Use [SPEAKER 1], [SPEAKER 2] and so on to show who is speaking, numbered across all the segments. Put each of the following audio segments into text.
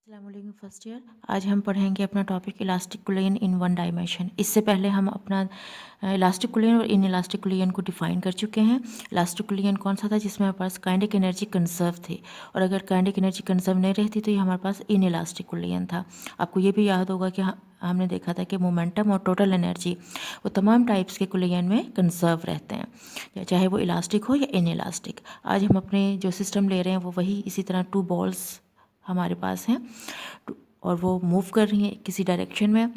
[SPEAKER 1] अस्सलामुअलैकुम first year. आज हम पढ़ेंगे अपना topic elastic कुलियन in one dimension. इससे पहले हम अपना इलास्टिक कुलियन और इन इलास्टिक कुलियन को डिफाइन कर चुके हैं। इलास्टिक कुलियन कौन सा था? जिसमें हमारे पास काइनेटिक एनर्जी कंजर्व थी, और अगर काइनेटिक एनर्जी कंजर्व नहीं रहती तो ये हमारे पास इन इलास्टिक कुलियन था। आपको ये भी याद होगा कि हमने देखा था कि मोमेंटम और टोटल एनर्जी वो तमाम टाइप्स के कुलियन में कंजर्व रहते हैं, चाहे वो इलास्टिक हो या इन इलास्टिक। आज हम अपने जो सिस्टम ले रहे हैं वो वही इसी तरह टू बॉल्स हमारे पास हैं और वो मूव कर रही हैं किसी डायरेक्शन में।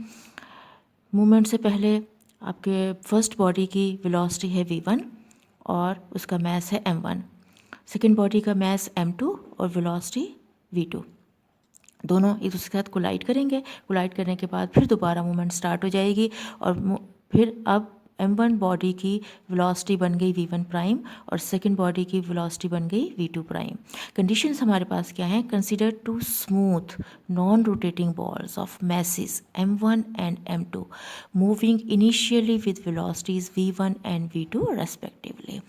[SPEAKER 1] मूवमेंट से पहले आपके फर्स्ट बॉडी की वेलोसिटी है v1 और उसका मास है m1। सेकेंड बॉडी का मास m2 और वेलोसिटी v2। दोनों एक दूसरे के साथ कोलाइड करेंगे। कोलाइड करने के बाद फिर दोबारा मूवमेंट स्टार्ट हो जाएगी और फिर अब m1 बॉडी की वेलोसिटी बन गई v1 प्राइम और सेकेंड बॉडी की वेलोसिटी बन गई v2 प्राइम। कंडीशंस हमारे पास क्या हैं? Consider two smooth non rotating balls of masses m1 and m2 moving initially with velocities v1 and v2 respectively.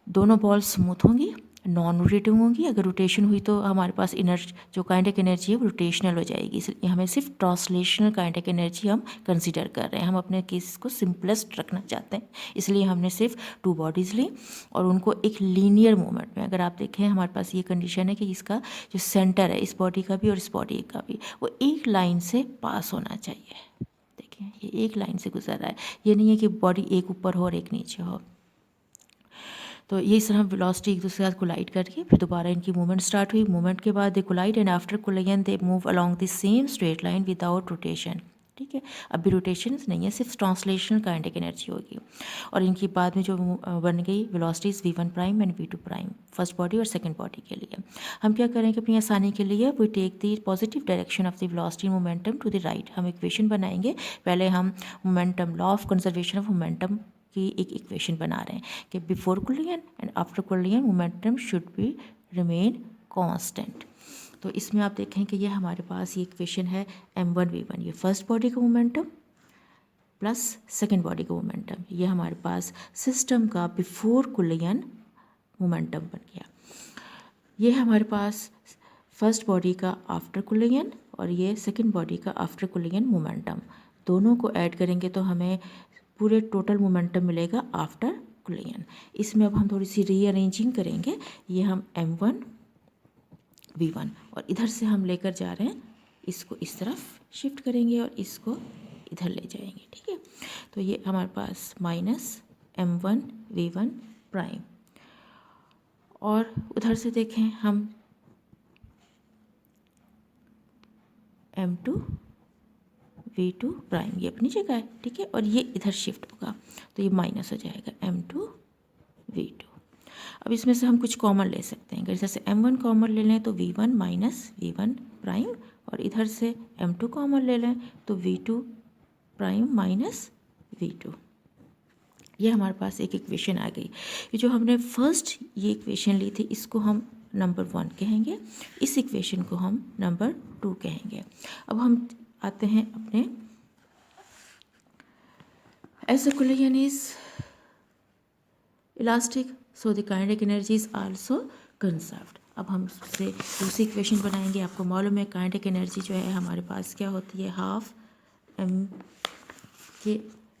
[SPEAKER 1] दोनों बॉल स्मूथ होंगी, नॉन रोटेटिंग होंगी। अगर रोटेशन हुई तो हमारे पास इनर्जी जो काइनेटिक एनर्जी है वो रोटेशनल हो जाएगी, इसलिए हमें सिर्फ ट्रांसलेशनल काइनेटिक एनर्जी हम कंसीडर कर रहे हैं। हम अपने केस को सिंपलेस्ट रखना चाहते हैं, इसलिए हमने सिर्फ टू बॉडीज़ ली और उनको एक लीनियर मूवमेंट में, अगर आप देखें हमारे पास ये कंडीशन है कि इसका जो सेंटर है इस बॉडी का भी और इस बॉडी का भी वो एक लाइन से पास होना चाहिए। देखिए ये एक लाइन से गुजर रहा है, ये नहीं है कि बॉडी एक ऊपर हो और एक नीचे हो। तो ये इस तरह वेलोसिटी एक दूसरे के साथ कोलाइड करके फिर दोबारा इनकी मूवमेंट स्टार्ट हुई। मूवमेंट के बाद they collide and after collision they move along the same straight line without rotation. ठीक है, अभी रोटेशन नहीं है, सिर्फ ट्रांसलेशनल काइनेटिक एनर्जी होगी। और इनकी बाद में जो बन गई velocities v1 prime and v2 prime, first body और सेकंड बॉडी के लिए। हम क्या करेंगे अपनी आसानी के लिए? We take the positive direction of the velocity momentum to the right. हम इक्वेशन बनाएंगे। पहले हम momentum law of conservation of momentum की एक इक्वेशन बना रहे हैं कि before collision and after collision momentum should be remain constant. तो इसमें आप देखें कि ये हमारे पास ये इक्वेशन है m1 v1, ये फर्स्ट बॉडी का मोमेंटम प्लस सेकेंड बॉडी का मोमेंटम, ये हमारे पास सिस्टम का बिफोर कोलिजन मोमेंटम बन गया। ये हमारे पास फर्स्ट बॉडी का आफ्टर कोलिजन और ये सेकेंड बॉडी का आफ्टर कोलिजन मोमेंटम, दोनों को ऐड करेंगे तो हमें पूरे टोटल मोमेंटम मिलेगा आफ्टर कोलिजन। इसमें अब हम थोड़ी सी रीअरेंजिंग करेंगे। ये हम m1 v1 और इधर से हम लेकर जा रहे हैं, इसको इस तरफ शिफ्ट करेंगे और इसको इधर ले जाएंगे। ठीक है, तो ये हमारे पास माइनस m1 v1 प्राइम, और उधर से देखें हम m2 v2 प्राइम, ये अपनी जगह है। ठीक है, और ये इधर शिफ्ट होगा तो ये माइनस हो जाएगा m2 v2। अब इसमें से हम कुछ कॉमन ले सकते हैं। अगर जैसे m1 कॉमन ले लें तो v1 माइनस v1 प्राइम, और इधर से m2 कॉमन ले लें तो v2 प्राइम माइनस v2। ये हमारे पास एक इक्वेशन आ गई। ये जो हमने फर्स्ट ये इक्वेशन ली थी इसको हम नंबर 1 कहेंगे, इस इक्वेशन को हम नंबर 2 कहेंगे। अब हम आते हैं अपने as the collision is elastic so the kinetic energy is also conserved. अब हम उससे दूसरी इक्वेशन बनाएंगे। आपको मालूम है काइनेटिक एनर्जी जो है हमारे पास क्या होती है? हाफ m के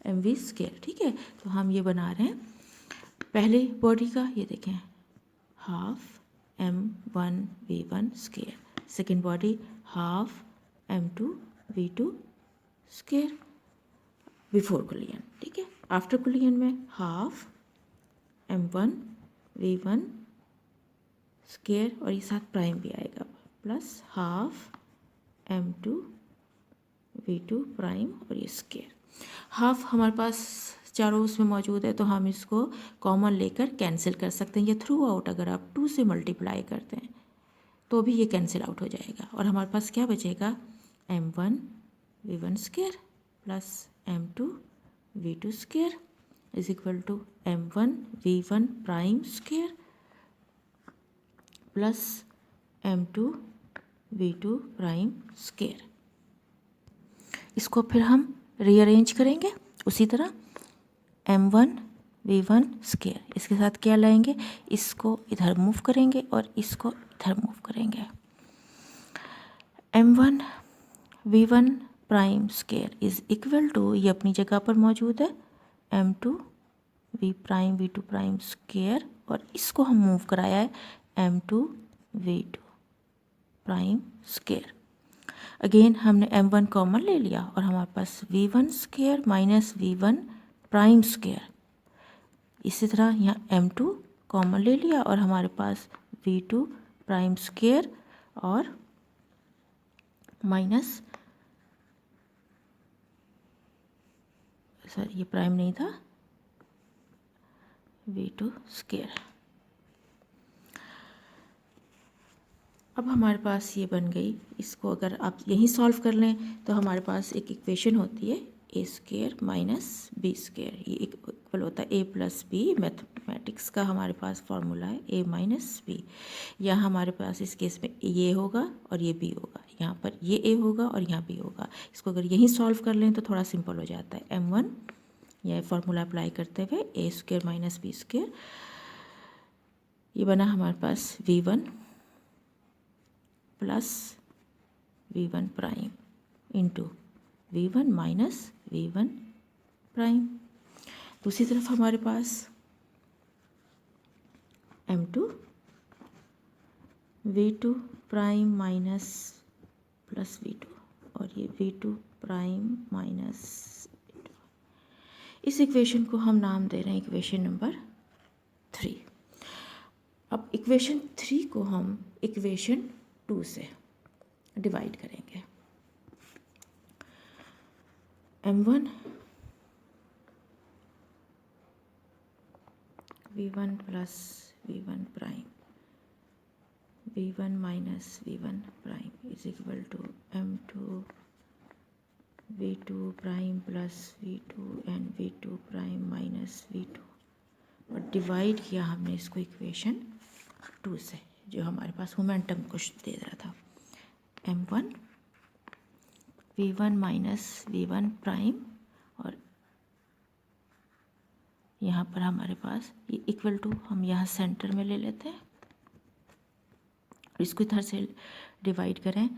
[SPEAKER 1] mv स्क्वायर। ठीक है, तो हम ये बना रहे हैं पहले बॉडी का, ये देखें half m1 v1 square, second body half m2 v2 square before collision. ठीक है, आफ्टर कोलिजन में हाफ m1 v1 स्क्वायर और ये साथ प्राइम भी आएगा plus half m2 v2 prime और ये स्क्वायर। हाफ हमारे पास चारों उसमें मौजूद है तो हम इसको कॉमन लेकर कैंसिल कर सकते हैं, या थ्रू आउट अगर आप 2 से मल्टीप्लाई करते हैं तो भी ये कैंसिल आउट हो जाएगा। और हमारे पास क्या बचेगा? m1 v1 square plus m2 v2 square is equal to m1 v1 prime square plus m2 v2 prime square. इसको फिर हम रीअरेंज करेंगे उसी तरह m1 v1 स्क्वायर, इसके साथ क्या लाएंगे? इसको इधर मूव करेंगे और इसको इधर मूव करेंगे। m1 v1 prime square is equal to, ये अपनी जगह पर मौजूद है, m2 v2 प्राइम स्केयर, और इसको हम मूव कराया है m2 v2 prime square. Again हमने m1 कॉमन ले लिया और हमारे पास v1 square minus v1 prime square. इसी तरह यहाँ m2 कॉमन ले लिया और हमारे पास v2 प्राइम स्केयर और माइनस, सर ये प्राइम नहीं था, v2 स्केयर। अब हमारे पास ये बन गई, इसको अगर आप यहीं सॉल्व कर लें तो हमारे पास एक इक्वेशन होती है ए स्केयर माइनस बी स्केयर, ये इक्वल होता है ए प्लस बी। मैथमेटिक्स का हमारे पास फॉर्मूला है ए माइनस बी। यहाँ हमारे पास इस केस में ये होगा और ये बी होगा, यहाँ पर ये ए होगा और यहाँ बी होगा। इसको अगर यहीं सॉल्व कर लें तो थोड़ा सिंपल हो जाता है। m1 यह फॉर्मूला अप्लाई करते हुए ए स्केयर माइनस बी स्केयर, ये बना हमारे पास v1 plus v1 prime into v1 minus v1 prime. दूसरी तरफ हमारे पास m2 v2 prime minus plus v2 और ये v2 प्राइम माइनस v2। इस इक्वेशन को हम नाम दे रहे हैं इक्वेशन नंबर 3। अब इक्वेशन 3 को हम इक्वेशन 2 से डिवाइड करेंगे। m1 v1 plus v1 prime v1 minus v1 prime is equal to m2 v2 prime plus v2 and v2 prime minus v2, और डिवाइड किया हमने इसको इक्वेशन 2 से, जो हमारे पास मोमेंटम कुछ दे रहा था। m1 v1 minus v1 prime, और यहाँ पर हमारे पास ये इक्वल टू हम यहाँ सेंटर में ले लेते हैं और इसको इधर से डिवाइड करें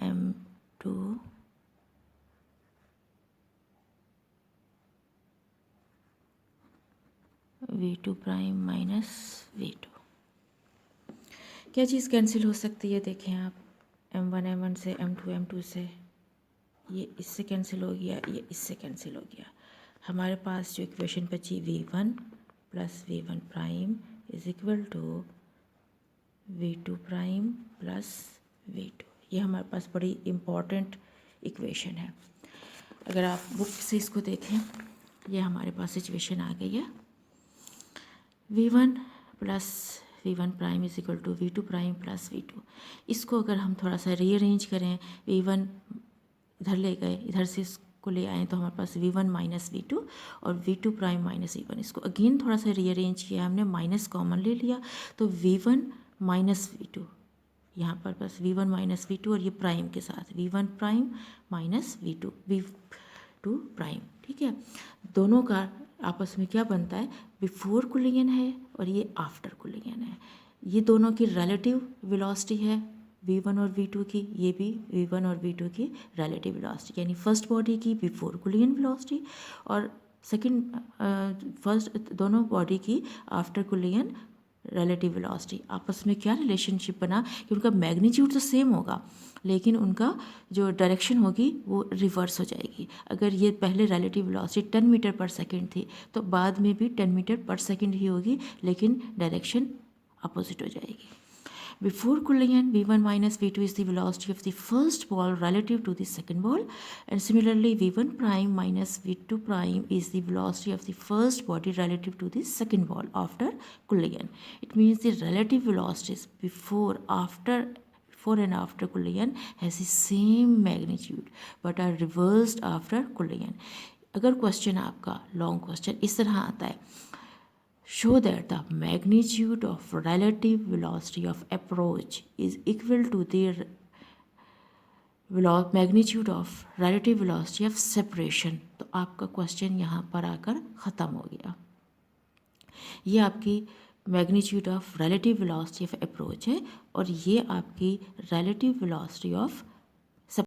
[SPEAKER 1] m2 v2 prime minus v2। क्या चीज़ कैंसिल हो सकती है, देखें आप, m1 से m2 से, ये इससे कैंसिल हो गया, ये इससे कैंसिल हो गया। हमारे पास जो इक्वेशन बची v1 plus v1 prime is equal to v2 prime plus v2। ये हमारे पास बड़ी इम्पॉर्टेंट इक्वेशन है। अगर आप बुक से इसको देखें, ये हमारे पास सिचुएशन आ गई है, v1 plus v1 prime is equal to v2 prime plus v2। इसको अगर हम थोड़ा सा रीअरेंज करें, v1 इधर ले गए, इधर से इसको ले आए तो हमारे पास v1 माइनस v2 और v2 प्राइम माइनस v1। इसको अगेन थोड़ा सा रीअरेंज किया हमने, माइनस कॉमन ले लिया तो v1 माइनस v2, यहाँ पर बस v1 माइनस v2 और ये प्राइम के साथ v1 prime minus v2 prime. ठीक है, दोनों का आपस में क्या बनता है, बिफोर कुलियन है और ये आफ्टर कुलियन है। ये दोनों की रिलेटिव वेलोसिटी है v1 और v2 की, ये भी v1 और v2 की रिलेटिव वेलोसिटी, यानी फर्स्ट बॉडी की बिफोर कुलियन वेलोसिटी और सेकंड फर्स्ट दोनों बॉडी की आफ्टर कुलियन रिलेटिव वेलोसिटी। आपस में क्या रिलेशनशिप बना कि उनका मैग्नीट्यूड तो सेम होगा लेकिन उनका जो डायरेक्शन होगी वो रिवर्स हो जाएगी। अगर ये पहले रिलेटिव वेलोसिटी 10 मीटर पर सेकंड थी तो बाद में भी 10 मीटर पर सेकंड ही होगी, लेकिन डायरेक्शन अपोजिट हो जाएगी। Before collision, v1 minus v2 is the velocity of the first ball relative to the second ball, and similarly v1 prime minus v2 prime is the velocity of the first body relative to the second ball after collision. It means the relative velocities before and after collision has the same magnitude but are reversed after collision. अगर question आपका long question इस तरह आता है, show that the magnitude of relative velocity of approach is equal to the magnitude of relative velocity of separation, तो आपका question यहाँ पर आकर ख़त्म हो गया। ये आपकी magnitude of relative velocity of approach है और ये आपकी रिलेटिव वेलोसिटी ऑफ